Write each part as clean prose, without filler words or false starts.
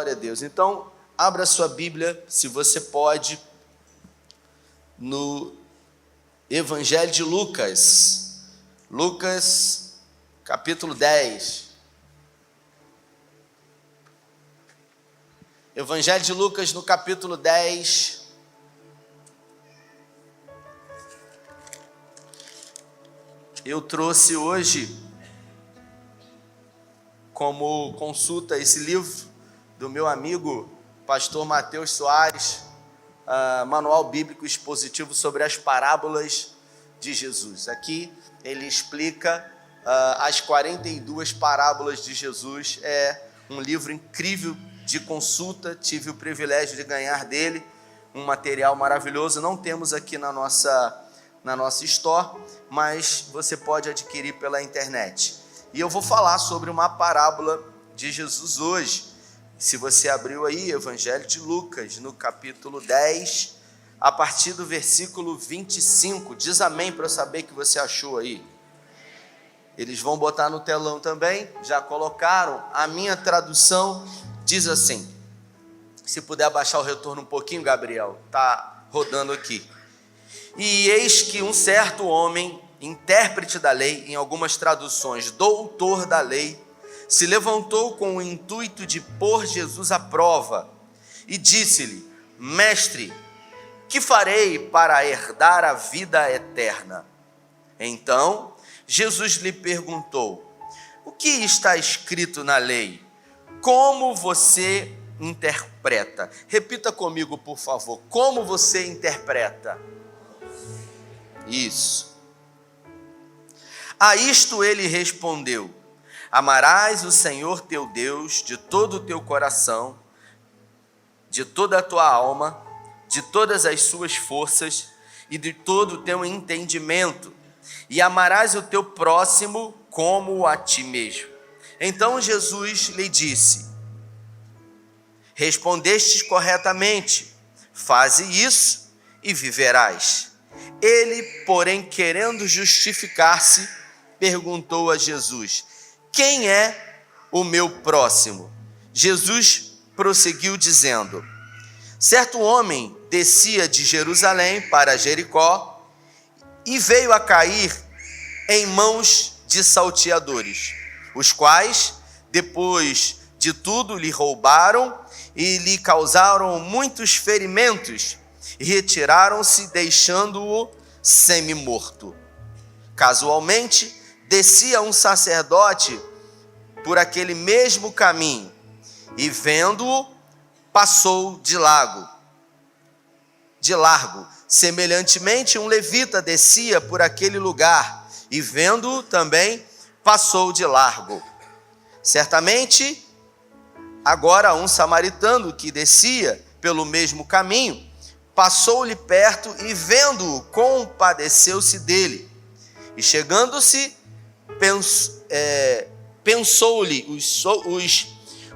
Glória a Deus. Então, abra sua Bíblia, se você pode, no Evangelho de Lucas. Lucas, capítulo 10. Evangelho de Lucas, no capítulo 10. Eu trouxe hoje como consulta esse livro do meu amigo pastor Mateus Soares, Manual Bíblico Expositivo sobre as Parábolas de Jesus. Aqui ele explica as 42 parábolas de Jesus. É um livro incrível de consulta, tive o privilégio de ganhar dele, um material maravilhoso. Não temos aqui na nossa store, mas você pode adquirir pela internet. E eu vou falar sobre uma parábola de Jesus hoje. Se você abriu aí, Evangelho de Lucas, no capítulo 10, a partir do versículo 25, diz amém para eu saber que você achou aí. Eles vão botar no telão também, já colocaram. A minha tradução diz assim, se puder abaixar o retorno um pouquinho, Gabriel, está rodando aqui. E eis que um certo homem, intérprete da lei, em algumas traduções, doutor da lei, se levantou com o intuito de pôr Jesus à prova e disse-lhe: Mestre, que farei para herdar a vida eterna? Então Jesus lhe perguntou: o que está escrito na lei? Como você interpreta? Repita comigo, por favor. Como você interpreta? Isso. A isto ele respondeu: amarás o Senhor teu Deus de todo o teu coração, de toda a tua alma, de todas as suas forças e de todo o teu entendimento, e amarás o teu próximo como a ti mesmo. Então Jesus lhe disse: respondestes corretamente, faze isso e viverás. Ele, porém, querendo justificar-se, perguntou a Jesus: quem é o meu próximo? Jesus prosseguiu dizendo: certo homem descia de Jerusalém para Jericó e veio a cair em mãos de salteadores, os quais, depois de tudo, lhe roubaram e lhe causaram muitos ferimentos e retiraram-se, deixando-o semi-morto. Casualmente, descia um sacerdote por aquele mesmo caminho e, vendo-o, passou de largo. Semelhantemente, um levita descia por aquele lugar e, vendo-o também, passou de largo. Certamente, agora um samaritano que descia pelo mesmo caminho passou-lhe perto e, vendo-o, compadeceu-se dele. E chegando-se, pensou-lhe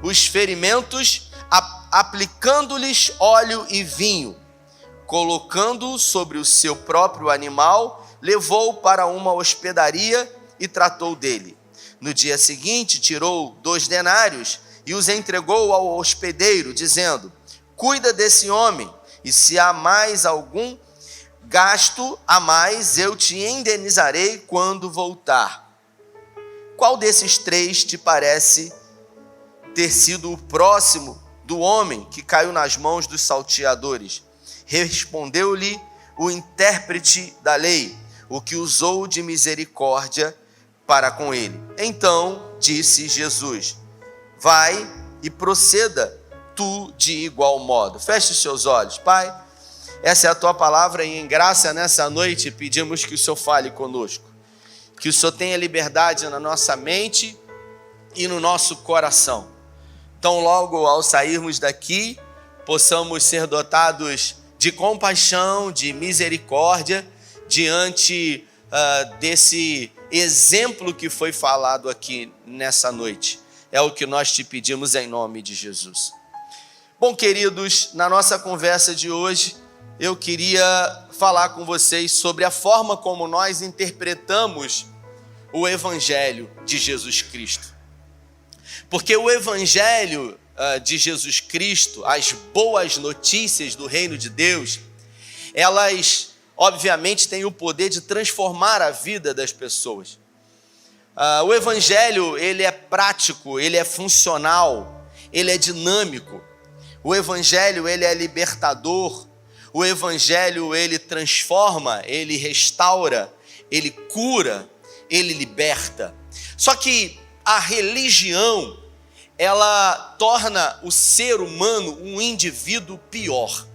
os ferimentos, aplicando-lhes óleo e vinho. Colocando-o sobre o seu próprio animal, levou-o para uma hospedaria e tratou dele. No dia seguinte, tirou 2 denários e os entregou ao hospedeiro, dizendo: cuida desse homem, e se há mais algum gasto a mais, eu te indenizarei quando voltar. Qual desses 3 te parece ter sido o próximo do homem que caiu nas mãos dos salteadores? Respondeu-lhe o intérprete da lei: o que usou de misericórdia para com ele. Então disse Jesus: vai e proceda tu de igual modo. Feche os seus olhos. Pai, essa é a tua palavra e em graça nessa noite pedimos que o Senhor fale conosco, que o Senhor tenha liberdade na nossa mente e no nosso coração. Então logo ao sairmos daqui, possamos ser dotados de compaixão, de misericórdia, diante desse exemplo que foi falado aqui nessa noite. É o que nós te pedimos em nome de Jesus. Bom, queridos, na nossa conversa de hoje, eu queria falar com vocês sobre a forma como nós interpretamos o Evangelho de Jesus Cristo. Porque o Evangelho de Jesus Cristo, as boas notícias do reino de Deus, elas obviamente têm o poder de transformar a vida das pessoas. O evangelho, ele é prático, ele é funcional, ele é dinâmico. O evangelho, ele é libertador. O evangelho, ele transforma, ele restaura, ele cura, ele liberta. Só que a religião, ela torna o ser humano um indivíduo pior.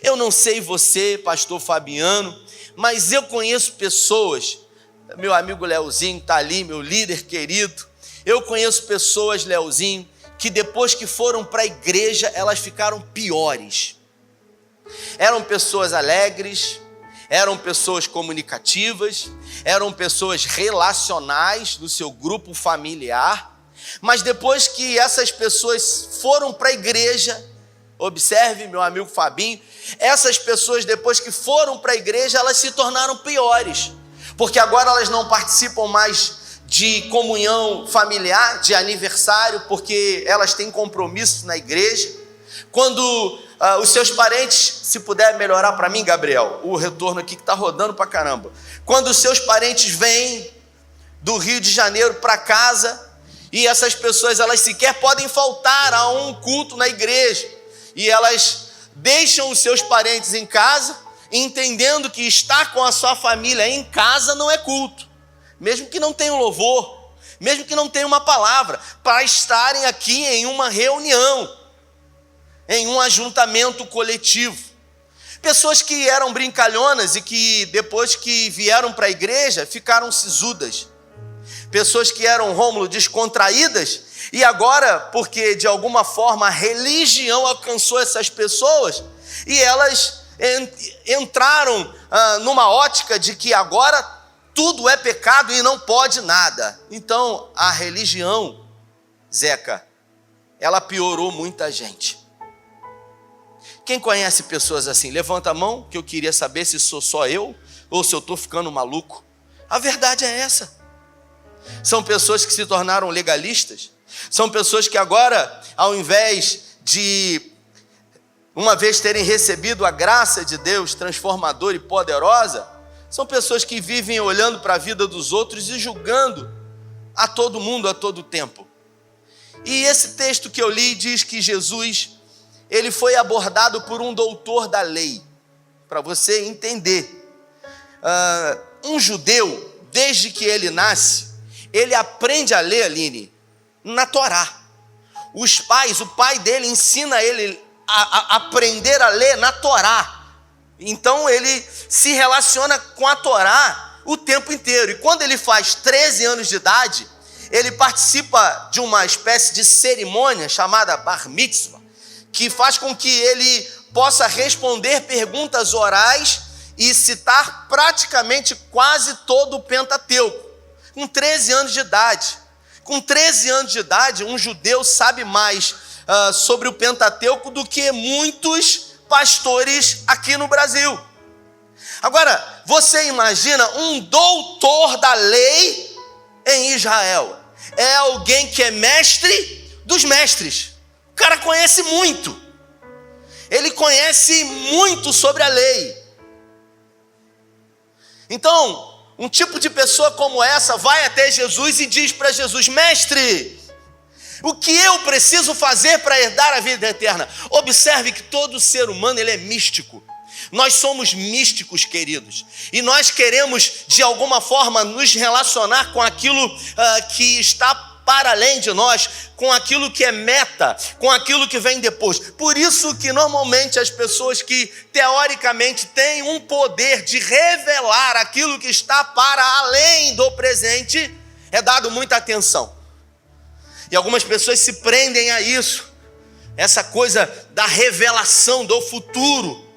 Eu não sei você, pastor Fabiano, mas eu conheço pessoas, meu amigo Leozinho está ali, meu líder querido, eu conheço pessoas, Leozinho, que depois que foram para a igreja, elas ficaram piores. Eram pessoas alegres, eram pessoas comunicativas, eram pessoas relacionais no seu grupo familiar, mas depois que essas pessoas foram para a igreja, observe, meu amigo Fabinho, essas pessoas depois que foram para a igreja, elas se tornaram piores, porque agora elas não participam mais de comunhão familiar, de aniversário, porque elas têm compromisso na igreja. Quando os seus parentes, se puder melhorar para mim, Gabriel, o retorno aqui que está rodando para caramba. Quando os seus parentes vêm do Rio de Janeiro para casa, e essas pessoas, elas sequer podem faltar a um culto na igreja, e elas deixam os seus parentes em casa, entendendo que estar com a sua família em casa não é culto, mesmo que não tenha um louvor, mesmo que não tenha uma palavra, para estarem aqui em uma reunião, em um ajuntamento coletivo. Pessoas que eram brincalhonas e que depois que vieram para a igreja ficaram sisudas. Pessoas que eram, Rômulo, descontraídas, e agora, porque de alguma forma a religião alcançou essas pessoas, e elas entraram numa ótica de que agora tudo é pecado e não pode nada. Então a religião, Zeca, ela piorou muita gente. Quem conhece pessoas assim? Levanta a mão, que eu queria saber se sou só eu ou se eu estou ficando maluco. A verdade é essa. São pessoas que se tornaram legalistas. São pessoas que agora, ao invés de, uma vez terem recebido a graça de Deus transformadora e poderosa, são pessoas que vivem olhando para a vida dos outros e julgando a todo mundo, a todo tempo. E esse texto que eu li diz que Jesus, ele foi abordado por um doutor da lei, para você entender. Um judeu, desde que ele nasce, ele aprende a ler, Aline, na Torá. O pai dele ensina ele a aprender a ler na Torá. Então ele se relaciona com a Torá o tempo inteiro. E quando ele faz 13 anos de idade, ele participa de uma espécie de cerimônia chamada Bar Mitzvah, que faz com que ele possa responder perguntas orais e citar praticamente quase todo o Pentateuco, com 13 anos de idade. Com 13 anos de idade, um judeu sabe mais sobre o Pentateuco do que muitos pastores aqui no Brasil. Agora, você imagina um doutor da lei em Israel. É alguém que é mestre dos mestres. O cara conhece muito. Ele conhece muito sobre a lei. Então, um tipo de pessoa como essa vai até Jesus e diz para Jesus: mestre, o que eu preciso fazer para herdar a vida eterna? Observe que todo ser humano, ele é místico. Nós somos místicos, queridos, e nós queremos de alguma forma nos relacionar com aquilo que está para além de nós, com aquilo que é meta, com aquilo que vem depois. Por isso que normalmente as pessoas que teoricamente têm um poder de revelar aquilo que está para além do presente, é dado muita atenção. E algumas pessoas se prendem a isso, essa coisa da revelação do futuro.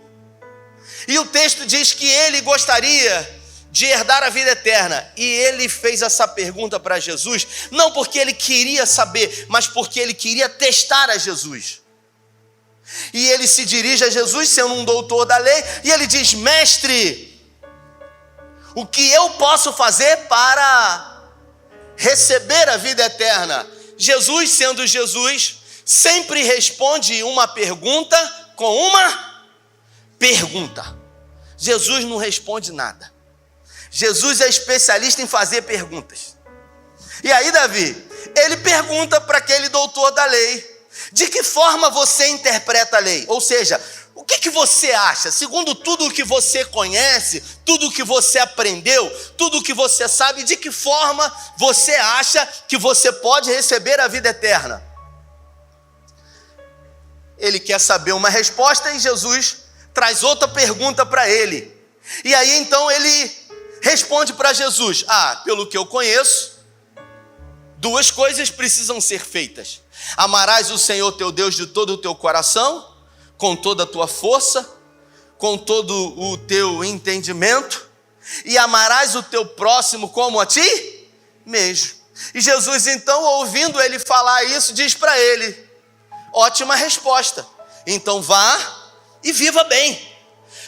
E o texto diz que ele gostaria de herdar a vida eterna. E ele fez essa pergunta para Jesus, não porque ele queria saber, mas porque ele queria testar a Jesus. E ele se dirige a Jesus, sendo um doutor da lei, e ele diz: mestre, o que eu posso fazer para receber a vida eterna? Jesus, sendo Jesus, sempre responde uma pergunta com uma pergunta. Jesus não responde nada. Jesus é especialista em fazer perguntas. E aí, Davi, ele pergunta para aquele doutor da lei: de que forma você interpreta a lei? Ou seja, o que você acha? Segundo tudo o que você conhece, tudo o que você aprendeu, tudo o que você sabe, de que forma você acha que você pode receber a vida eterna? Ele quer saber uma resposta e Jesus traz outra pergunta para ele. E aí então ele responde para Jesus: pelo que eu conheço, duas coisas precisam ser feitas. Amarás o Senhor teu Deus de todo o teu coração, com toda a tua força, com todo o teu entendimento, e amarás o teu próximo como a ti mesmo. E Jesus então, ouvindo ele falar isso, diz para ele: ótima resposta, então vá e viva bem.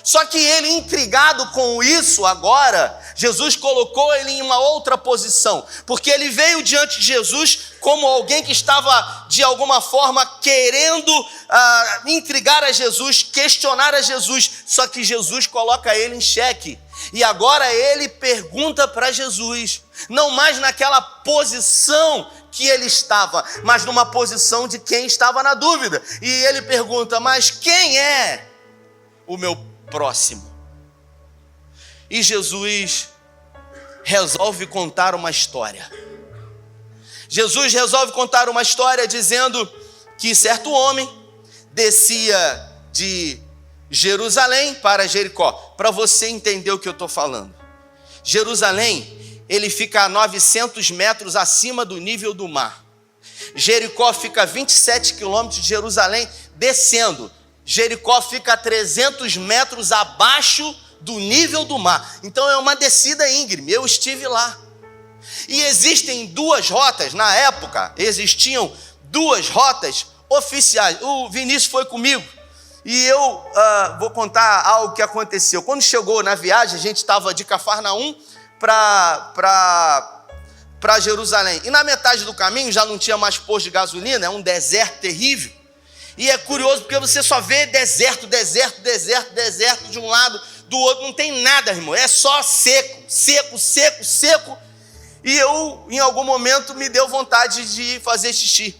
Só que ele, intrigado com isso agora, Jesus colocou ele em uma outra posição, porque ele veio diante de Jesus como alguém que estava de alguma forma querendo intrigar a Jesus, questionar a Jesus. Só que Jesus coloca ele em xeque, e agora ele pergunta para Jesus, não mais naquela posição que ele estava, mas numa posição de quem estava na dúvida. E ele pergunta: mas quem é o meu próximo? E Jesus resolve contar uma história. Jesus resolve contar uma história dizendo que certo homem descia de Jerusalém para Jericó. Para você entender o que eu estou falando, Jerusalém, ele fica a 900 metros acima do nível do mar. Jericó fica a 27 quilômetros de Jerusalém descendo. Jericó fica a 300 metros abaixo do nível do mar. Então é uma descida íngreme. Eu estive lá. E existem duas rotas, na época existiam duas rotas oficiais. O Vinícius foi comigo e eu vou contar algo que aconteceu. Quando chegou na viagem, a gente estava de Cafarnaum para Jerusalém. E na metade do caminho já não tinha mais posto de gasolina, é um deserto terrível. E é curioso porque você só vê deserto, deserto, deserto, deserto de um lado, do outro, não tem nada, irmão. É só seco, seco, seco, seco. E eu, em algum momento, me deu vontade de fazer xixi.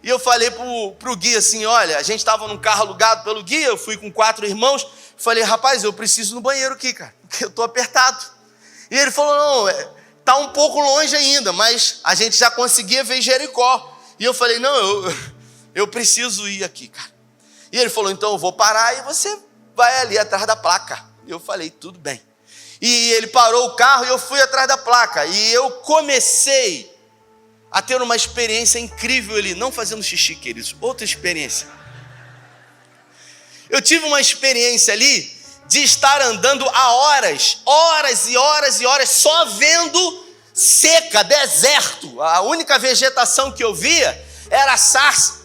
E eu falei pro guia assim: olha, a gente estava num carro alugado pelo guia, eu fui com 4 irmãos. Falei: rapaz, eu preciso ir no banheiro aqui, cara, porque eu estou apertado. E ele falou: não, tá um pouco longe ainda, mas a gente já conseguia ver Jericó. E eu falei: não, eu preciso ir aqui, cara. E ele falou: então eu vou parar e você vai ali atrás da placa. E eu falei: tudo bem. E ele parou o carro e eu fui atrás da placa. E eu comecei a ter uma experiência incrível ali, não fazendo xixi, queridos, outra experiência. Eu tive uma experiência ali de estar andando há horas, horas e horas e horas, só vendo seca, deserto. A única vegetação que eu via era sarça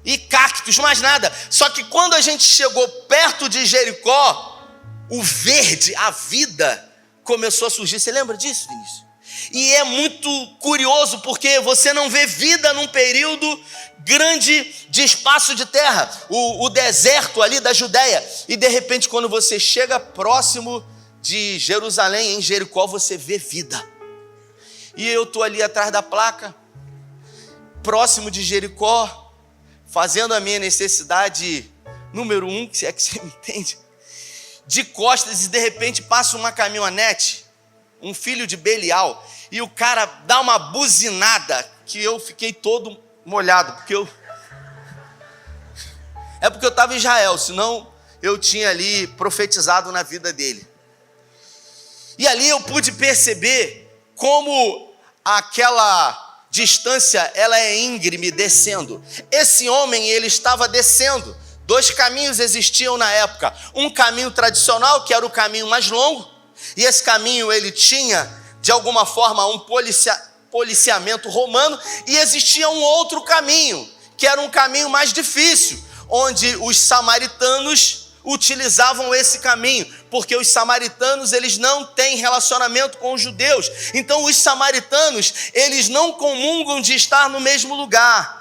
e cactos, mais nada. Só que quando a gente chegou perto de Jericó, o verde, a vida começou a surgir. Você lembra disso, Vinícius? E é muito curioso porque você não vê vida num período grande de espaço de terra, o deserto ali da Judéia. E de repente, quando você chega próximo de Jerusalém, em Jericó, você vê vida. E eu estou ali atrás da placa, próximo de Jericó, fazendo a minha necessidade número 1, se é que você me entende, de costas, e de repente passa uma caminhonete, um filho de Belial, e o cara dá uma buzinada que eu fiquei todo molhado, porque eu estava em Israel, senão eu tinha ali profetizado na vida dele. E ali eu pude perceber como aquela distância ela é íngreme, descendo. Esse homem, ele estava descendo. 2 caminhos existiam na época. Um caminho tradicional, que era o caminho mais longo, e esse caminho ele tinha, de alguma forma, um policiamento romano, e existia um outro caminho, que era um caminho mais difícil, onde os samaritanos utilizavam esse caminho, porque os samaritanos eles não têm relacionamento com os judeus. Então os samaritanos eles não comungam de estar no mesmo lugar.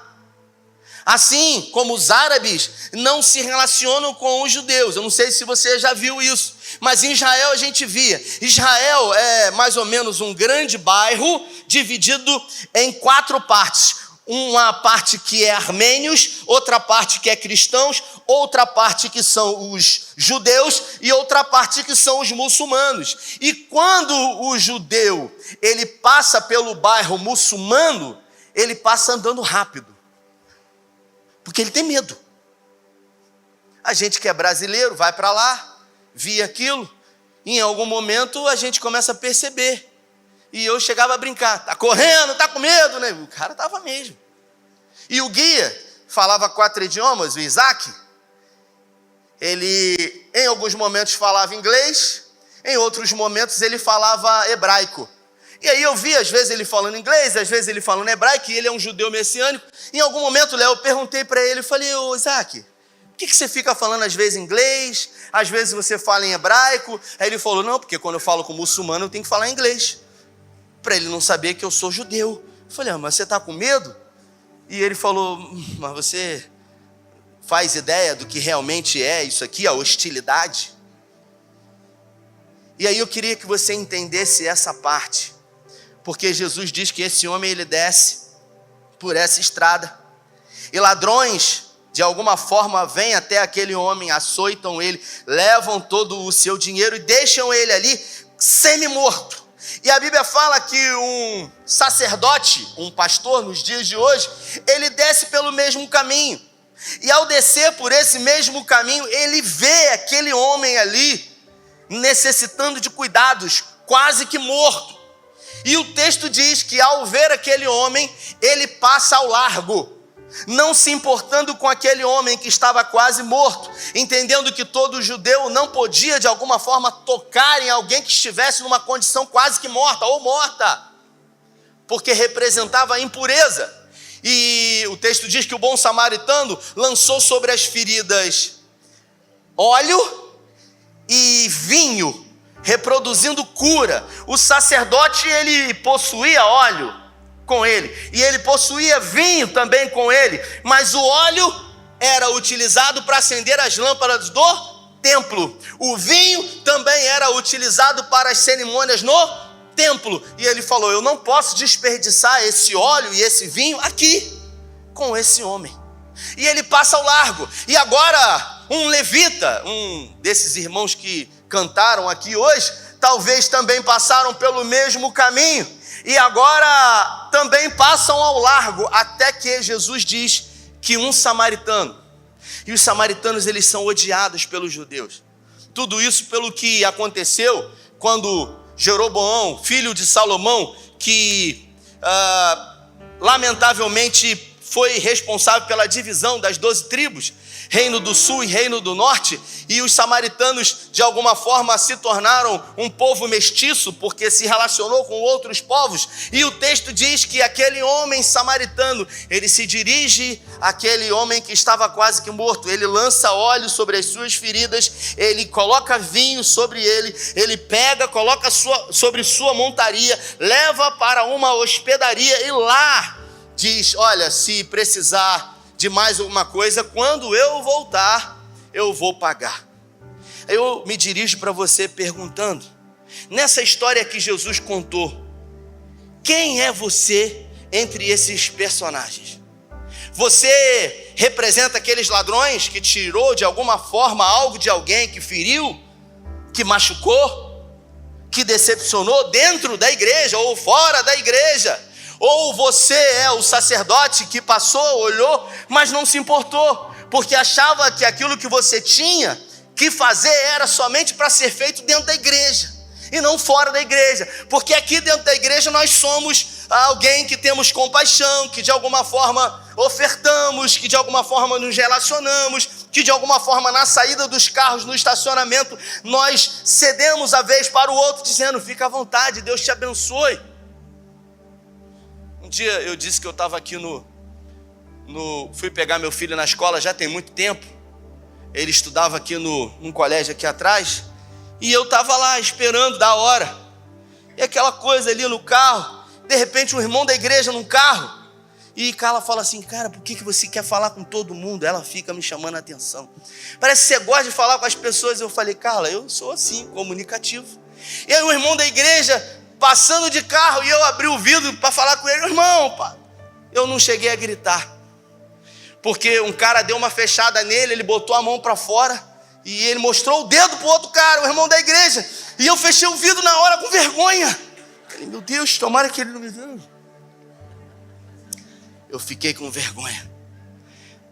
Assim como os árabes não se relacionam com os judeus. Eu não sei se você já viu isso, mas em Israel a gente via. Israel é mais ou menos um grande bairro dividido em 4 partes. Uma parte que é armênios, outra parte que é cristãos, outra parte que são os judeus e outra parte que são os muçulmanos. E quando o judeu ele passa pelo bairro muçulmano, ele passa andando rápido, porque ele tem medo. A gente que é brasileiro vai para lá, via aquilo, e em algum momento a gente começa a perceber. E eu chegava a brincar, tá correndo, tá com medo, né? O cara tava mesmo. E o guia falava 4 idiomas, o Isaac. Ele em alguns momentos falava inglês, em outros momentos ele falava hebraico. E aí eu vi às vezes ele falando inglês, às vezes ele falando hebraico, e ele é um judeu messiânico. Em algum momento, Léo, eu perguntei para ele, eu falei, ô Isaac, por que você fica falando às vezes inglês, às vezes você fala em hebraico? Aí ele falou, não, porque quando eu falo com muçulmano eu tenho que falar inglês, para ele não saber que eu sou judeu. Eu falei, mas você está com medo? E ele falou, mas você faz ideia do que realmente é isso aqui, a hostilidade? E aí eu queria que você entendesse essa parte, porque Jesus diz que esse homem ele desce por essa estrada, e ladrões de alguma forma vêm até aquele homem, açoitam ele, levam todo o seu dinheiro e deixam ele ali semi-morto. E a Bíblia fala que um sacerdote, um pastor nos dias de hoje, ele desce pelo mesmo caminho. E ao descer por esse mesmo caminho, ele vê aquele homem ali necessitando de cuidados, quase que morto. E o texto diz que ao ver aquele homem, ele passa ao largo, não se importando com aquele homem que estava quase morto, entendendo que todo judeu não podia de alguma forma tocar em alguém que estivesse numa condição quase que morta ou morta, porque representava a impureza. E o texto diz que o bom samaritano lançou sobre as feridas óleo e vinho, reproduzindo cura. O sacerdote ele possuía óleo com ele, e ele possuía vinho também com ele, mas o óleo era utilizado para acender as lâmpadas do templo, o vinho também era utilizado para as cerimônias no templo, e ele falou, eu não posso desperdiçar esse óleo e esse vinho aqui, com esse homem, e ele passa ao largo. E agora um levita, um desses irmãos que cantaram aqui hoje, talvez também passaram pelo mesmo caminho, e agora também passam ao largo, até que Jesus diz que um samaritano, e os samaritanos eles são odiados pelos judeus, tudo isso pelo que aconteceu quando Jeroboão, filho de Salomão, que lamentavelmente foi responsável pela divisão das 12 tribos, Reino do Sul e Reino do Norte, e os samaritanos de alguma forma se tornaram um povo mestiço, porque se relacionou com outros povos, e o texto diz que aquele homem samaritano, ele se dirige àquele homem que estava quase que morto, ele lança óleo sobre as suas feridas, ele coloca vinho sobre ele, ele pega, coloca sobre sua montaria, leva para uma hospedaria e lá diz, olha, se precisar de mais alguma coisa, quando eu voltar, eu vou pagar. Eu me dirijo para você perguntando, nessa história que Jesus contou, quem é você entre esses personagens? Você representa aqueles ladrões que tirou de alguma forma algo de alguém, que feriu, que machucou, que decepcionou dentro da igreja ou fora da igreja? Ou você é o sacerdote que passou, olhou, mas não se importou, porque achava que aquilo que você tinha que fazer era somente para ser feito dentro da igreja e não fora da igreja, porque aqui dentro da igreja nós somos alguém que temos compaixão, que de alguma forma ofertamos, que de alguma forma nos relacionamos, que de alguma forma na saída dos carros, no estacionamento, nós cedemos a vez para o outro, dizendo, fica à vontade, Deus te abençoe. Um dia eu disse que eu estava aqui fui pegar meu filho na escola, já tem muito tempo, ele estudava aqui num colégio aqui atrás, e eu estava lá esperando da hora, e aquela coisa ali no carro, de repente um irmão da igreja num carro, E Carla fala assim, cara, por que você quer falar com todo mundo? Ela fica me chamando a atenção. Parece que você gosta de falar com as pessoas. Eu falei, Carla, eu sou assim, comunicativo. E aí o irmão da igreja, passando de carro, e eu abri o vidro para falar com ele. Irmão, pá, eu não cheguei a gritar. Porque um cara deu uma fechada nele, ele botou a mão para fora, e ele mostrou o dedo para o outro cara, o irmão da igreja. E eu fechei o vidro na hora com vergonha. Falei, meu Deus, tomara que ele não me dê. Eu fiquei com vergonha.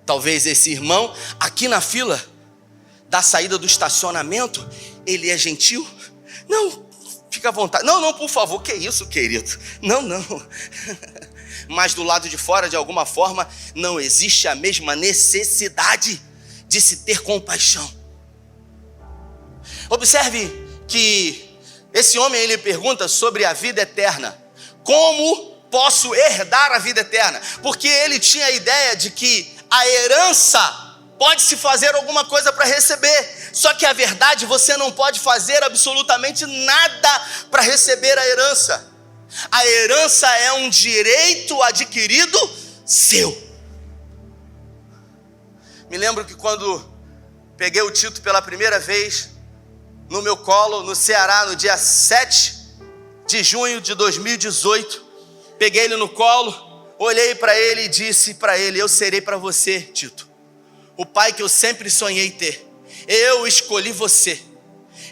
Talvez esse irmão, aqui na fila da saída do estacionamento, ele é gentil? Não, fica à vontade. Não, por favor, que isso, querido? Não. Mas do lado de fora, de alguma forma, não existe a mesma necessidade de se ter compaixão. Observe que esse homem, ele pergunta sobre a vida eterna. Como posso herdar a vida eterna? Porque ele tinha a ideia de que a herança pode-se fazer alguma coisa para receber. Só que a verdade, você não pode fazer absolutamente nada para receber a herança. A herança é um direito adquirido seu. Me lembro que quando peguei o Tito pela primeira vez no meu colo, no Ceará, no dia 7 de junho de 2018, peguei ele no colo, olhei para ele e disse para ele, eu serei para você, Tito, o pai que eu sempre sonhei ter. Eu escolhi você,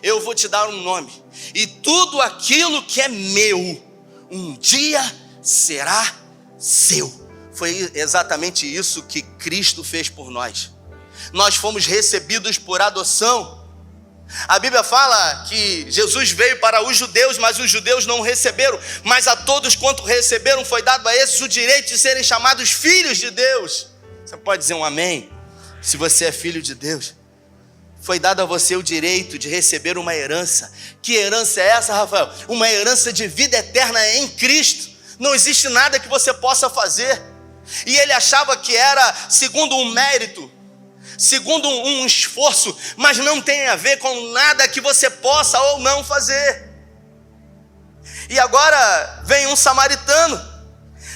eu vou te dar um nome, e tudo aquilo que é meu, um dia será seu. Foi exatamente isso que Cristo fez por nós. Nós fomos recebidos por adoção. A Bíblia fala que Jesus veio para os judeus, mas os judeus não o receberam. Mas a todos quanto receberam foi dado a esses o direito de serem chamados filhos de Deus. Você pode dizer um amém? Se você é filho de Deus, foi dado a você o direito de receber uma herança. Que herança é essa, Rafael? Uma herança de vida eterna em Cristo. Não existe nada que você possa fazer. E ele achava que era segundo um mérito, segundo um esforço, mas não tem a ver com nada que você possa ou não fazer. E agora vem um samaritano,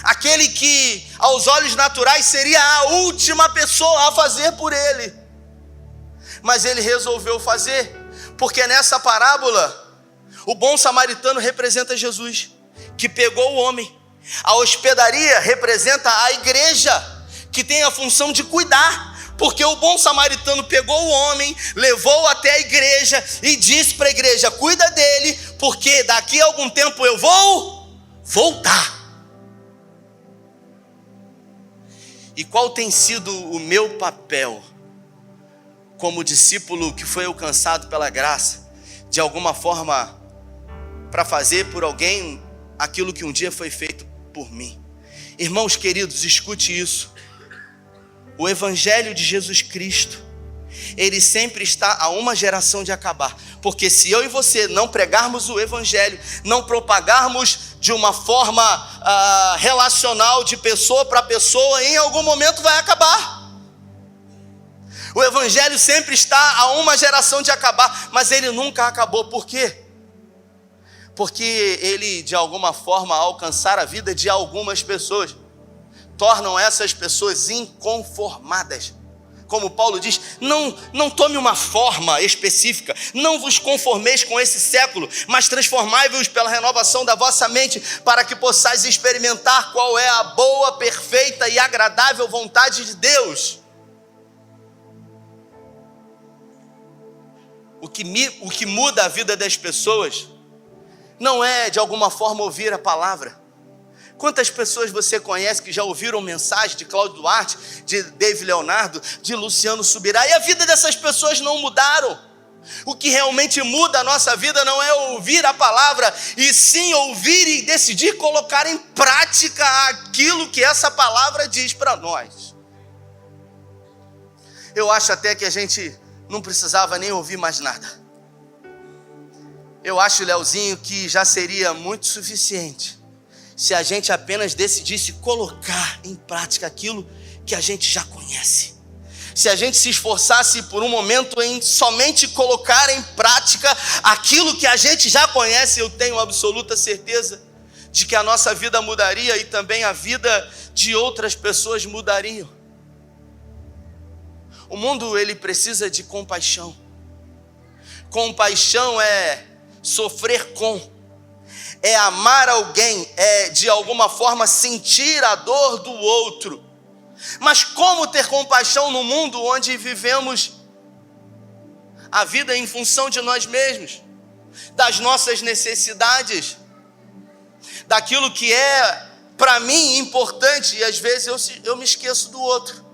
aquele que aos olhos naturais seria a última pessoa a fazer por ele, mas ele resolveu fazer, porque nessa parábola o bom samaritano representa Jesus, que pegou o homem. A hospedaria representa a igreja, que tem a função de cuidar, porque o bom samaritano pegou o homem, levou até a igreja e disse para a igreja, cuida dele, porque daqui a algum tempo eu vou voltar. E qual tem sido o meu papel como discípulo que foi alcançado pela graça, de alguma forma, para fazer por alguém aquilo que um dia foi feito por mim? Irmãos queridos, escute isso. O Evangelho de Jesus Cristo, ele sempre está a uma geração de acabar. Porque se eu e você não pregarmos o Evangelho, não propagarmos de uma forma relacional, de pessoa para pessoa, em algum momento vai acabar. O Evangelho sempre está a uma geração de acabar, mas ele nunca acabou. Por quê? Porque ele, de alguma forma, ao alcançar a vida de algumas pessoas, tornam essas pessoas inconformadas. Como Paulo diz, não tome uma forma específica, não vos conformeis com esse século, mas transformai-vos pela renovação da vossa mente, para que possais experimentar qual é a boa, perfeita e agradável vontade de Deus. O que muda a vida das pessoas não é, de alguma forma, ouvir a palavra. Quantas pessoas você conhece que já ouviram mensagem de Cláudio Duarte, de David Leonardo, de Luciano Subirá, e a vida dessas pessoas não mudaram? O que realmente muda a nossa vida não é ouvir a palavra, e sim ouvir e decidir colocar em prática aquilo que essa palavra diz para nós. Eu acho até que a gente não precisava nem ouvir mais nada. Eu acho, Leozinho, que já seria muito suficiente se a gente apenas decidisse colocar em prática aquilo que a gente já conhece. Se a gente se esforçasse por um momento em somente colocar em prática aquilo que a gente já conhece, eu tenho absoluta certeza de que a nossa vida mudaria e também a vida de outras pessoas mudariam. O mundo, ele precisa de compaixão. Compaixão é sofrer com, é amar alguém, é de alguma forma sentir a dor do outro. Mas como ter compaixão no mundo onde vivemos a vida em função de nós mesmos, das nossas necessidades, daquilo que é para mim importante, e às vezes eu me esqueço do outro.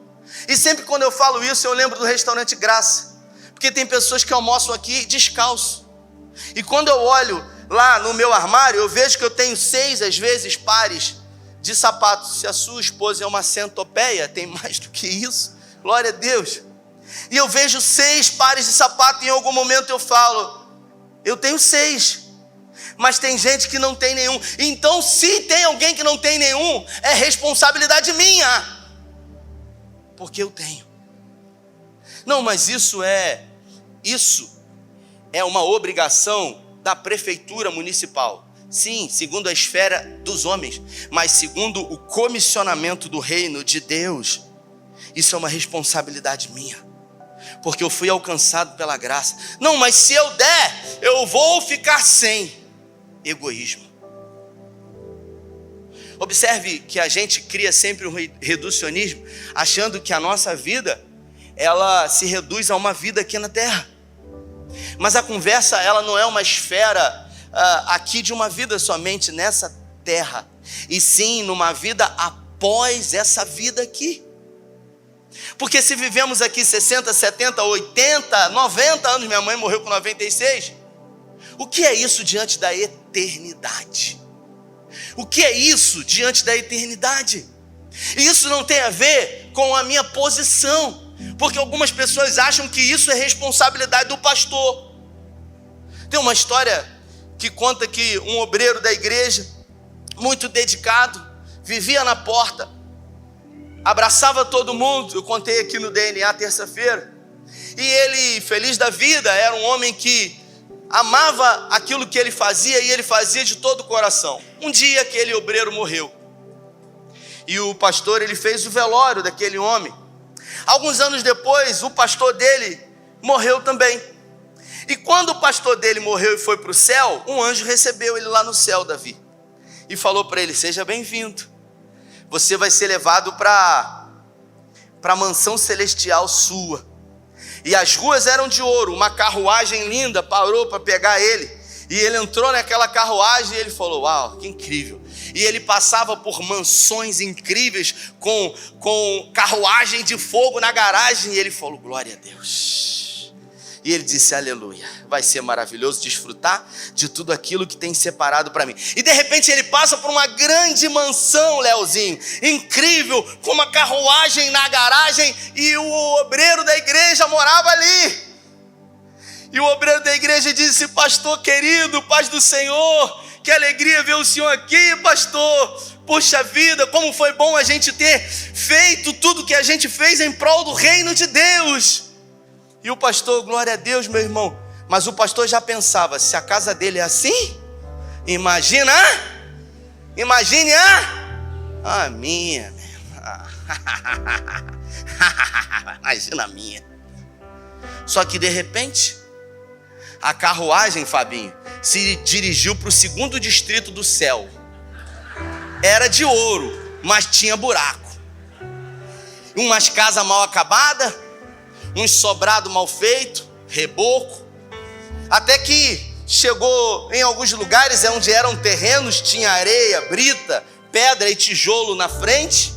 E sempre quando eu falo isso, eu lembro do restaurante Graça, porque tem pessoas que almoçam aqui descalço, e quando eu olho lá no meu armário, eu vejo que eu tenho 6, às vezes, pares de sapatos. Se a sua esposa é uma centopeia, tem mais do que isso, glória a Deus. E eu vejo 6 pares de sapato, e em algum momento eu falo, eu tenho 6, mas tem gente que não tem nenhum. Então, se tem alguém que não tem nenhum, é responsabilidade minha, porque eu tenho. Não, mas isso é uma obrigação da prefeitura municipal. Sim, segundo a esfera dos homens, mas segundo o comissionamento do reino de Deus, isso é uma responsabilidade minha, porque eu fui alcançado pela graça. Não, mas se eu der, eu vou ficar sem. Egoísmo. Observe que a gente cria sempre um reducionismo, achando que a nossa vida, ela se reduz a uma vida aqui na terra. Mas a conversa, ela não é uma esfera aqui de uma vida somente nessa terra, e sim numa vida após essa vida aqui. Porque se vivemos aqui 60, 70, 80, 90 anos, minha mãe morreu com 96, o que é isso diante da eternidade? O que é isso diante da eternidade? E isso não tem a ver com a minha posição, porque algumas pessoas acham que isso é responsabilidade do pastor. Tem uma história que conta que um obreiro da igreja, muito dedicado, vivia na porta, abraçava todo mundo. Eu contei aqui no DNA terça-feira. E ele, feliz da vida, era um homem que amava aquilo que ele fazia, e ele fazia de todo o coração. Um dia aquele obreiro morreu, e o pastor, ele fez o velório daquele homem. Alguns anos depois, o pastor dele morreu também. E quando o pastor dele morreu e foi para o céu, um anjo recebeu ele lá no céu, Davi, e falou para ele: seja bem-vindo, você vai ser levado para a mansão celestial sua. E as ruas eram de ouro, uma carruagem linda parou para pegar ele, e ele entrou naquela carruagem, e ele falou: uau, que incrível. E ele passava por mansões incríveis, com carruagem de fogo na garagem, e ele falou: glória a Deus. E ele disse: aleluia, vai ser maravilhoso desfrutar de tudo aquilo que tem separado para mim. E de repente ele passa por uma grande mansão, Leozinho, incrível, com uma carruagem na garagem, e o obreiro da igreja morava ali. E o obreiro da igreja disse: pastor querido, paz do Senhor, que alegria ver o senhor aqui, pastor. Puxa vida, como foi bom a gente ter feito tudo que a gente fez em prol do reino de Deus. E o pastor: glória a Deus, meu irmão. Mas o pastor já pensava: se a casa dele é assim, imagine a minha. Imagina a minha. Só que de repente, a carruagem, Fabinho, se dirigiu para o 2º distrito do céu. Era de ouro, mas tinha buraco. Umas casas mal acabadas, um sobrado mal feito, reboco. Até que chegou em alguns lugares onde eram terrenos, tinha areia, brita, pedra e tijolo na frente.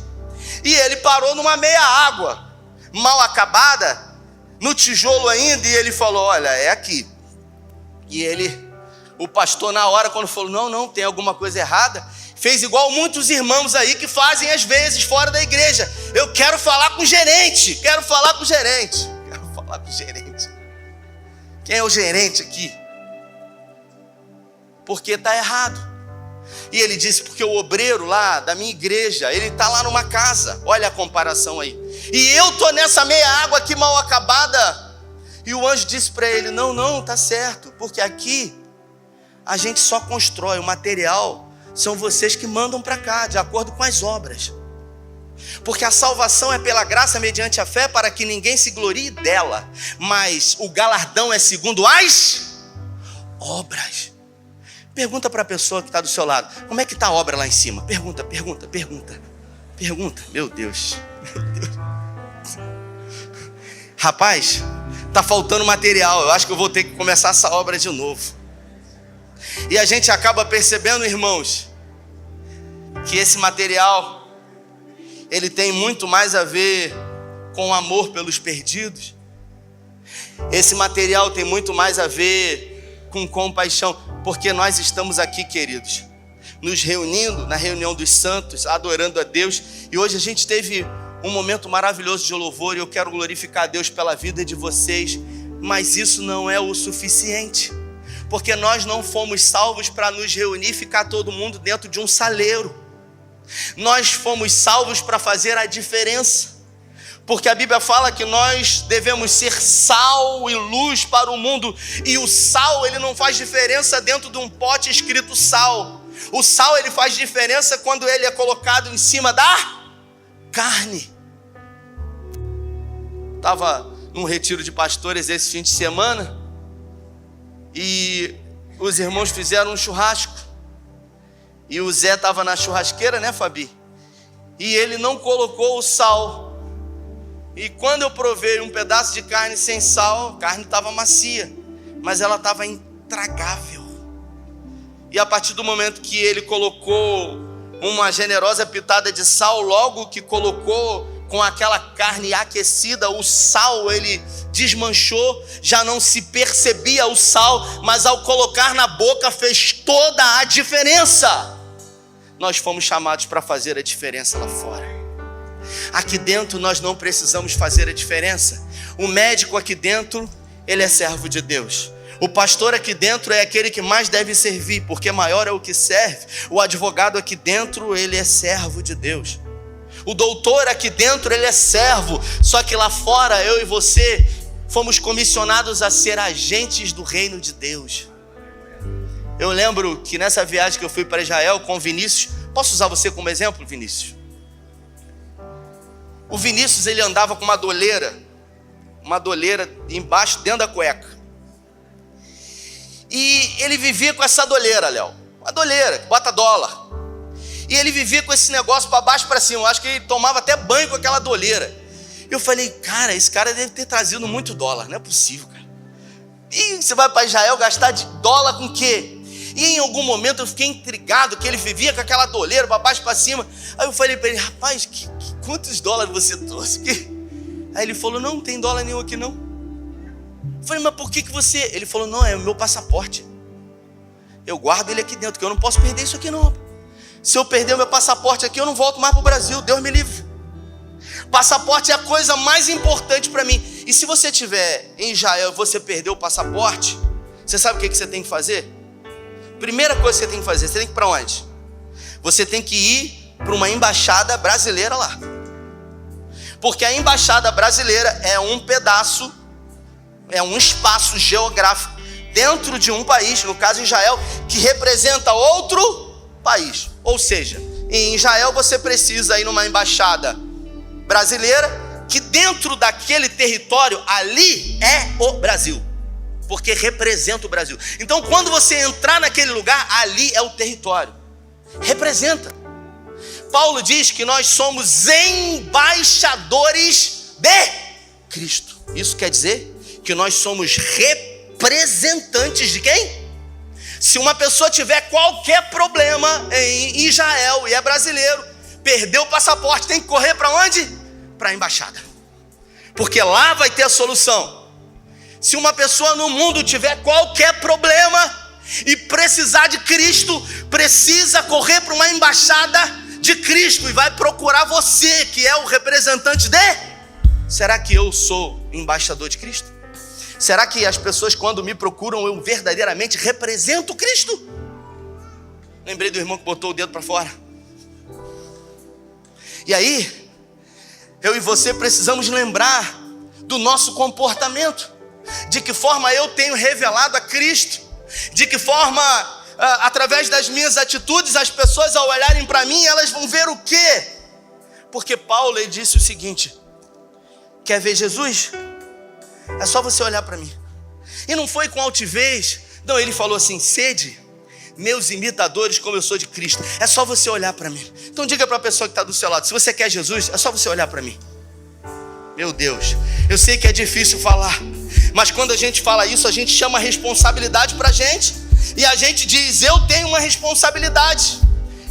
E ele parou numa meia água, mal acabada, no tijolo ainda, e ele falou: olha, é aqui. E o pastor, na hora, quando falou: não, tem alguma coisa errada, fez igual muitos irmãos aí que fazem às vezes fora da igreja: eu quero falar com o gerente. Quem é o gerente aqui? Porque está errado. E ele disse: porque o obreiro lá da minha igreja, ele está lá numa casa. Olha a comparação aí. E eu estou nessa meia água aqui mal acabada. E o anjo disse para ele: não, está certo, porque aqui a gente só constrói, o material são vocês que mandam para cá, de acordo com as obras. Porque a salvação é pela graça mediante a fé, para que ninguém se glorie dela. Mas o galardão é segundo as obras. Pergunta para a pessoa que está do seu lado: como é que está a obra lá em cima? Pergunta. Meu Deus. Rapaz, está faltando material. Eu acho que eu vou ter que começar essa obra de novo. E a gente acaba percebendo, irmãos, que esse material, ele tem muito mais a ver com o amor pelos perdidos. Esse material tem muito mais a ver com compaixão. Porque nós estamos aqui, queridos, nos reunindo na reunião dos santos, adorando a Deus. E hoje a gente teve um momento maravilhoso de louvor, e eu quero glorificar a Deus pela vida de vocês. Mas isso não é o suficiente, porque nós não fomos salvos para nos reunir e ficar todo mundo dentro de um saleiro. Nós fomos salvos para fazer a diferença. Porque a Bíblia fala que nós devemos ser sal e luz para o mundo. E o sal, ele não faz diferença dentro de um pote escrito sal. O sal, ele faz diferença quando ele é colocado em cima da carne. Estava num retiro de pastores esse fim de semana. E os irmãos fizeram um churrasco. E o Zé estava na churrasqueira, né, Fabi? E ele não colocou o sal. E quando eu provei um pedaço de carne sem sal, a carne estava macia, mas ela estava intragável. E a partir do momento que ele colocou uma generosa pitada de sal, logo que colocou com aquela carne aquecida, o sal ele desmanchou, já não se percebia o sal, mas ao colocar na boca fez toda a diferença. Nós fomos chamados para fazer a diferença lá fora. Aqui dentro nós não precisamos fazer a diferença. O médico aqui dentro, ele é servo de Deus. O pastor aqui dentro é aquele que mais deve servir, porque maior é o que serve. O advogado aqui dentro, ele é servo de Deus. O doutor aqui dentro, ele é servo. Só que lá fora, eu e você fomos comissionados a ser agentes do reino de Deus. Eu lembro que nessa viagem que eu fui para Israel com o Vinícius, posso usar você como exemplo, Vinícius? O Vinícius, ele andava com uma doleira embaixo, dentro da cueca. E ele vivia com essa doleira, Léo. Uma doleira, que bota dólar. E ele vivia com esse negócio para baixo e para cima. Eu acho que ele tomava até banho com aquela doleira. Eu falei, cara, esse cara deve ter trazido muito dólar. Não é possível, cara. E você vai para Israel gastar de dólar com o quê? E em algum momento eu fiquei intrigado que ele vivia com aquela doleira para baixo e para cima. Aí eu falei para ele, rapaz, quantos dólares você trouxe? Aí ele falou, não tem dólar nenhum aqui não. Eu falei, mas por que você... Ele falou, não, é o meu passaporte. Eu guardo ele aqui dentro, que eu não posso perder isso aqui não. Se eu perder o meu passaporte aqui, eu não volto mais para o Brasil, Deus me livre. Passaporte é a coisa mais importante para mim. E se você estiver em Israel e você perder o passaporte, você sabe o que você tem que fazer? Primeira coisa que você tem que fazer, você tem que ir para onde? Você tem que ir para uma embaixada brasileira lá. Porque a embaixada brasileira é um pedaço, é um espaço geográfico dentro de um país, no caso Israel, que representa outro país. Ou seja, em Israel você precisa ir numa embaixada brasileira, que dentro daquele território ali é o Brasil, porque representa o Brasil. Então quando você entrar naquele lugar, ali é o território, representa. Paulo diz que nós somos embaixadores de Cristo. Isso quer dizer que nós somos representantes de quem? Se uma pessoa tiver qualquer problema em Israel e é brasileiro, perdeu o passaporte, tem que correr para onde? Para a embaixada, porque lá vai ter a solução. Se uma pessoa no mundo tiver qualquer problema e precisar de Cristo, precisa correr para uma embaixada de Cristo e vai procurar você, que é o representante de... Será que eu sou embaixador de Cristo? Será que as pessoas quando me procuram eu verdadeiramente represento Cristo? Lembrei do irmão que botou o dedo para fora. E aí, eu e você precisamos lembrar do nosso comportamento, de que forma eu tenho revelado a Cristo, de que forma, através das minhas atitudes, as pessoas ao olharem para mim, elas vão ver o quê? Porque Paulo, ele disse o seguinte: quer ver Jesus? É só você olhar para mim. E não foi com altivez. Não, ele falou assim: sede meus imitadores como eu sou de Cristo. É só você olhar para mim. Então diga para a pessoa que está do seu lado: se você quer Jesus, é só você olhar para mim. Meu Deus, eu sei que é difícil falar, mas quando a gente fala isso, a gente chama a responsabilidade para a gente. E a gente diz: eu tenho uma responsabilidade.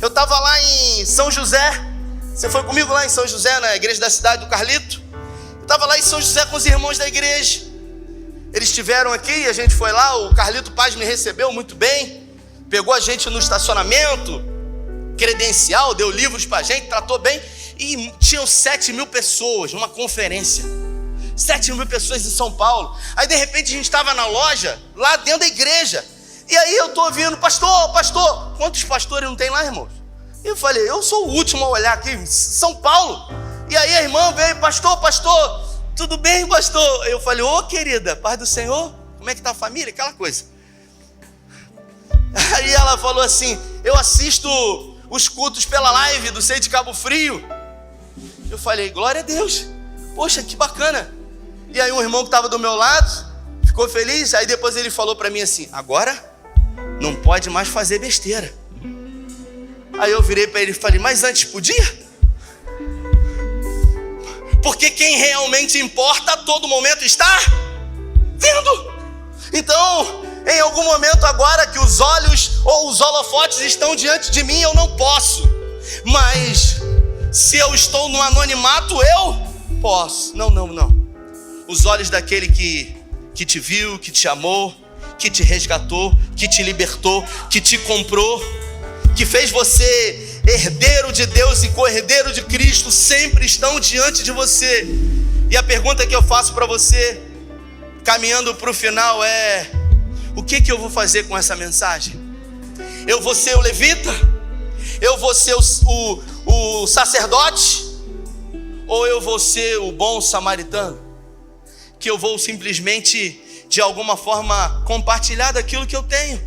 Eu estava lá em São José. Você foi comigo lá em São José, na igreja da cidade do Carlito? Eu estava lá em São José com os irmãos da igreja. Eles estiveram aqui e a gente foi lá. O Carlito Paz me recebeu muito bem, pegou a gente no estacionamento, credencial, deu livros para a gente, tratou bem. E tinham 7.000 pessoas numa conferência. 7.000 pessoas em São Paulo. Aí de repente a gente estava na loja, lá dentro da igreja. E aí eu estou ouvindo: pastor, pastor. Quantos pastores não tem lá, irmãos? E eu falei: eu sou o último a olhar aqui, São Paulo. E aí a irmã veio: pastor, pastor, tudo bem, pastor? Eu falei: ô querida, paz do Senhor, como é que está a família? Aquela coisa. Aí ela falou assim: eu assisto os cultos pela live do Sei de Cabo Frio. Eu falei: glória a Deus, poxa, que bacana. E aí um irmão que estava do meu lado ficou feliz. Aí depois ele falou para mim assim: agora não pode mais fazer besteira. Aí eu virei para ele e falei: mas antes podia? Porque quem realmente importa a todo momento está vendo. Então, em algum momento agora que os olhos ou os holofotes estão diante de mim, eu não posso. Mas se eu estou no anonimato, eu posso. Não. Os olhos daquele que te viu, que te amou, que te resgatou, que te libertou, que te comprou, que fez você herdeiro de Deus e co-herdeiro de Cristo, sempre estão diante de você. E a pergunta que eu faço para você, caminhando para o final, é: o que eu vou fazer com essa mensagem? Eu vou ser o levita? Eu vou ser o sacerdote? Ou eu vou ser o bom samaritano? Que eu vou simplesmente, de alguma forma, compartilhar daquilo que eu tenho.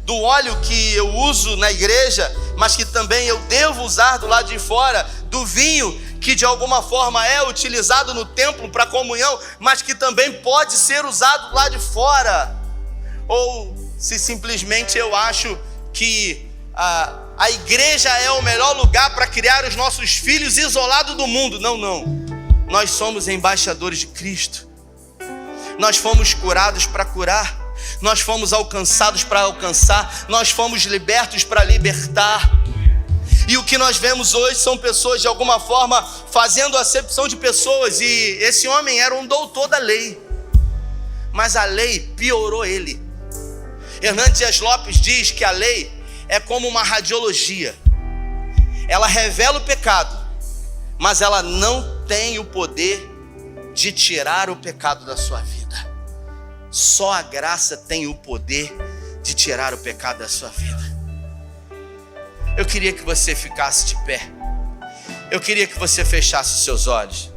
Do óleo que eu uso na igreja, mas que também eu devo usar do lado de fora. Do vinho que de alguma forma é utilizado no templo para comunhão, mas que também pode ser usado do lado de fora. Ou se simplesmente eu acho que a igreja é o melhor lugar para criar os nossos filhos isolados do mundo. Não. Nós somos embaixadores de Cristo. Nós fomos curados para curar. Nós fomos alcançados para alcançar. Nós fomos libertos para libertar. E o que nós vemos hoje são pessoas de alguma forma fazendo acepção de pessoas. E esse homem era um doutor da lei, mas a lei piorou ele. Hernandes Dias Lopes diz que a lei é como uma radiologia. Ela revela o pecado, mas ela não tem o poder de tirar o pecado da sua vida. Só a graça tem o poder de tirar o pecado da sua vida. Eu queria que você ficasse de pé. Eu queria que você fechasse os seus olhos.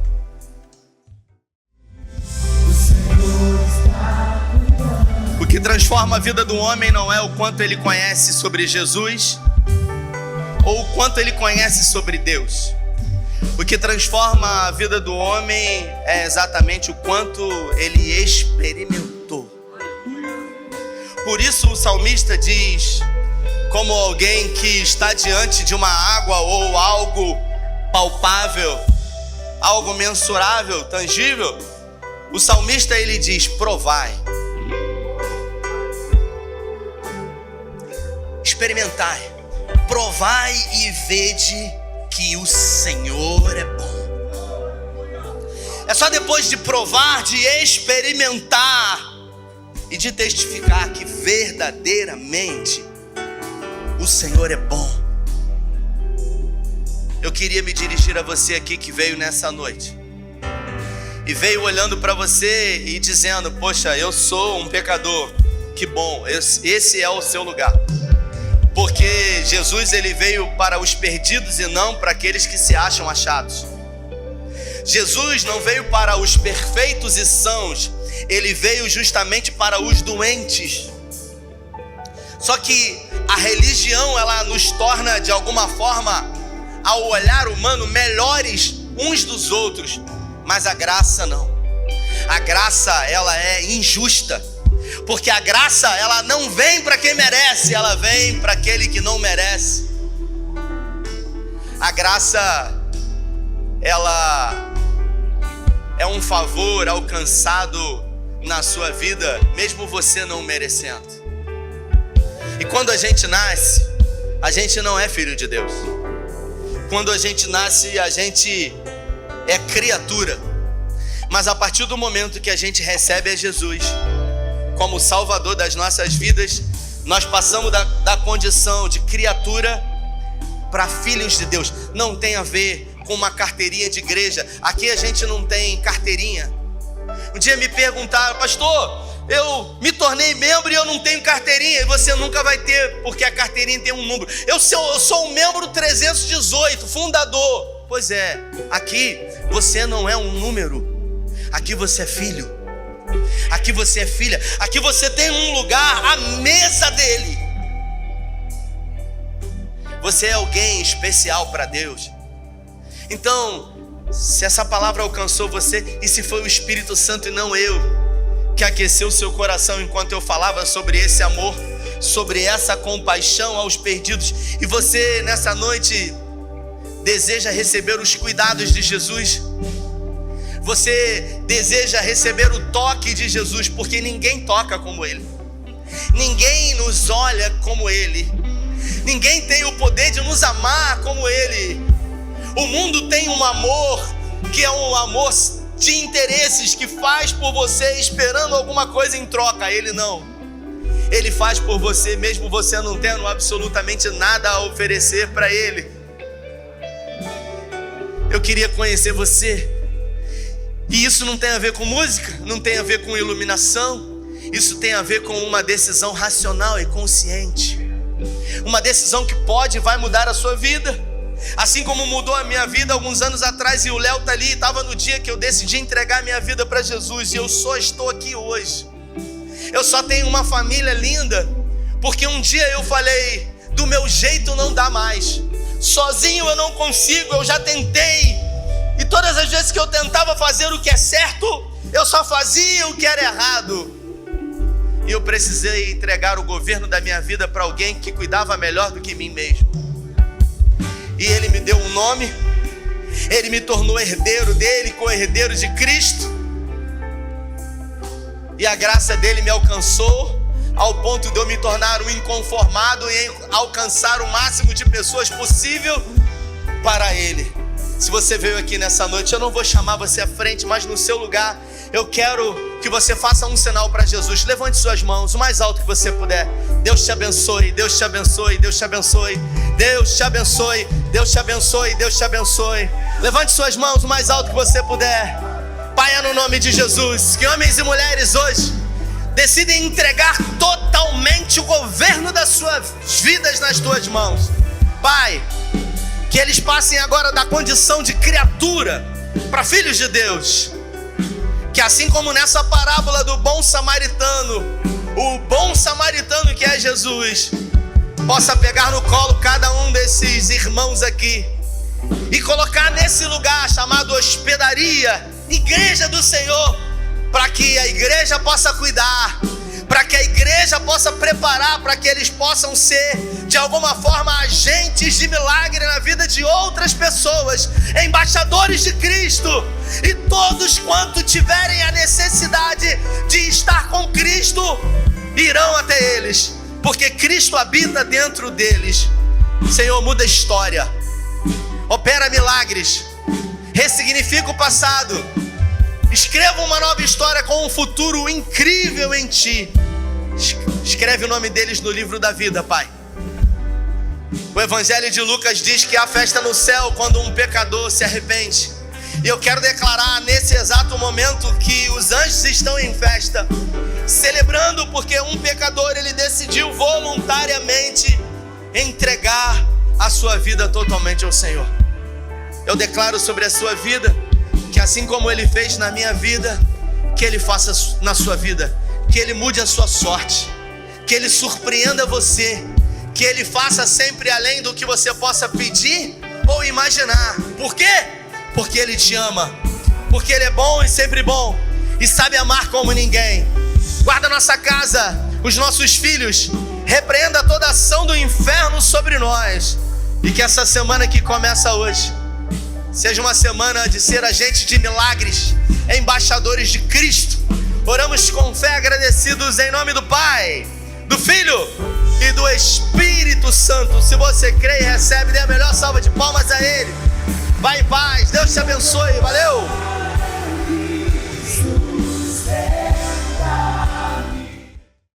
O que transforma a vida do homem não é o quanto ele conhece sobre Jesus ou o quanto ele conhece sobre Deus. O que transforma a vida do homem é exatamente o quanto ele experimentou. Por isso o salmista diz, como alguém que está diante de uma água ou algo palpável, algo mensurável, tangível, o salmista ele diz: provai, experimentai, provai e vede que o Senhor é bom. É só depois de provar, de experimentar e de testificar que verdadeiramente o Senhor é bom. Eu queria me dirigir a você aqui que veio nessa noite e veio olhando para você e dizendo: poxa, eu sou um pecador. Que bom, esse é o seu lugar. Porque Jesus ele veio para os perdidos e não para aqueles que se acham achados. Jesus não veio para os perfeitos e sãos, ele veio justamente para os doentes. Só que a religião ela nos torna de alguma forma ao olhar humano, melhores uns dos outros, mas a graça não. A graça, ela é injusta, porque a graça, ela não vem para quem merece, ela vem para aquele que não merece. A graça, ela é um favor alcançado na sua vida, mesmo você não merecendo. E quando a gente nasce, a gente não é filho de Deus. Quando a gente nasce, a gente é criatura. Mas a partir do momento que a gente recebe a Jesus como Salvador das nossas vidas, nós passamos da condição de criatura para filhos de Deus. Não tem a ver com uma carteirinha de igreja. Aqui a gente não tem carteirinha. Um dia me perguntaram: pastor, eu me tornei membro e eu não tenho carteirinha. E você nunca vai ter, porque a carteirinha tem um número. Eu sou um membro 318, fundador. Pois é, aqui você não é um número. Aqui você é filho. Aqui você é filha. Aqui você tem um lugar à mesa dele. Você é alguém especial para Deus. Então, se essa palavra alcançou você, e se foi o Espírito Santo e não eu, que aqueceu o seu coração enquanto eu falava sobre esse amor, sobre essa compaixão aos perdidos, e você nessa noite deseja receber os cuidados de Jesus, você deseja receber o toque de Jesus, porque ninguém toca como Ele, ninguém nos olha como Ele, ninguém tem o poder de nos amar como Ele. O mundo tem um amor que é um amor de interesses, que faz por você esperando alguma coisa em troca. Ele não. Ele faz por você mesmo você não tendo absolutamente nada a oferecer para Ele. Eu queria conhecer você. E isso não tem a ver com música, não tem a ver com iluminação. Isso tem a ver com uma decisão racional e consciente. Uma decisão que pode e vai mudar a sua vida. Assim como mudou a minha vida alguns anos atrás, e o Léo está ali, estava no dia que eu decidi entregar minha vida para Jesus, e eu só estou aqui hoje. Eu só tenho uma família linda, porque um dia eu falei: do meu jeito não dá mais, sozinho eu não consigo, eu já tentei, e todas as vezes que eu tentava fazer o que é certo, eu só fazia o que era errado. E eu precisei entregar o governo da minha vida para alguém que cuidava melhor do que mim mesmo. E Ele me deu um nome, Ele me tornou herdeiro dele, co-herdeiro de Cristo. E a graça dele me alcançou ao ponto de eu me tornar um inconformado e alcançar o máximo de pessoas possível para Ele. Se você veio aqui nessa noite, eu não vou chamar você à frente, mas no seu lugar eu quero que você faça um sinal para Jesus. Levante suas mãos o mais alto que você puder. Deus te abençoe, Deus te abençoe, Deus te abençoe, Deus te abençoe, Deus te abençoe, Deus te abençoe. Levante suas mãos o mais alto que você puder. Pai, é no nome de Jesus que homens e mulheres hoje decidem entregar totalmente o governo das suas vidas nas tuas mãos. Pai, que eles passem agora da condição de criatura para filhos de Deus. Que assim como nessa parábola do bom samaritano, o bom samaritano que é Jesus, possa pegar no colo cada um desses irmãos aqui e colocar nesse lugar chamado hospedaria, igreja do Senhor, para que a igreja possa cuidar, para que a igreja possa preparar, para que eles possam ser de alguma forma agentes de milagre na vida de outras pessoas, embaixadores de Cristo. E todos quanto tiverem a necessidade de estar com Cristo irão até eles, porque Cristo habita dentro deles. Senhor, muda a história, opera milagres, ressignifica o passado, escreva uma nova história com um futuro incrível em Ti. Escreve o nome deles no livro da vida, Pai. O Evangelho de Lucas diz que há festa no céu quando um pecador se arrepende. E eu quero declarar nesse exato momento que os anjos estão em festa, celebrando porque um pecador, ele decidiu voluntariamente entregar a sua vida totalmente ao Senhor. Eu declaro sobre a sua vida que assim como Ele fez na minha vida, que Ele faça na sua vida, que Ele mude a sua sorte, que Ele surpreenda você, que Ele faça sempre além do que você possa pedir ou imaginar. Por quê? Porque Ele te ama. Porque Ele é bom e sempre bom. E sabe amar como ninguém. Guarda nossa casa, os nossos filhos. Repreenda toda ação do inferno sobre nós. E que essa semana que começa hoje seja uma semana de ser agentes de milagres, embaixadores de Cristo. Oramos com fé, agradecidos em nome do Pai, do Filho e do Espírito Santo. Se você crê e recebe, dê a melhor salva de palmas a Ele. Vai em paz, Deus te abençoe, valeu!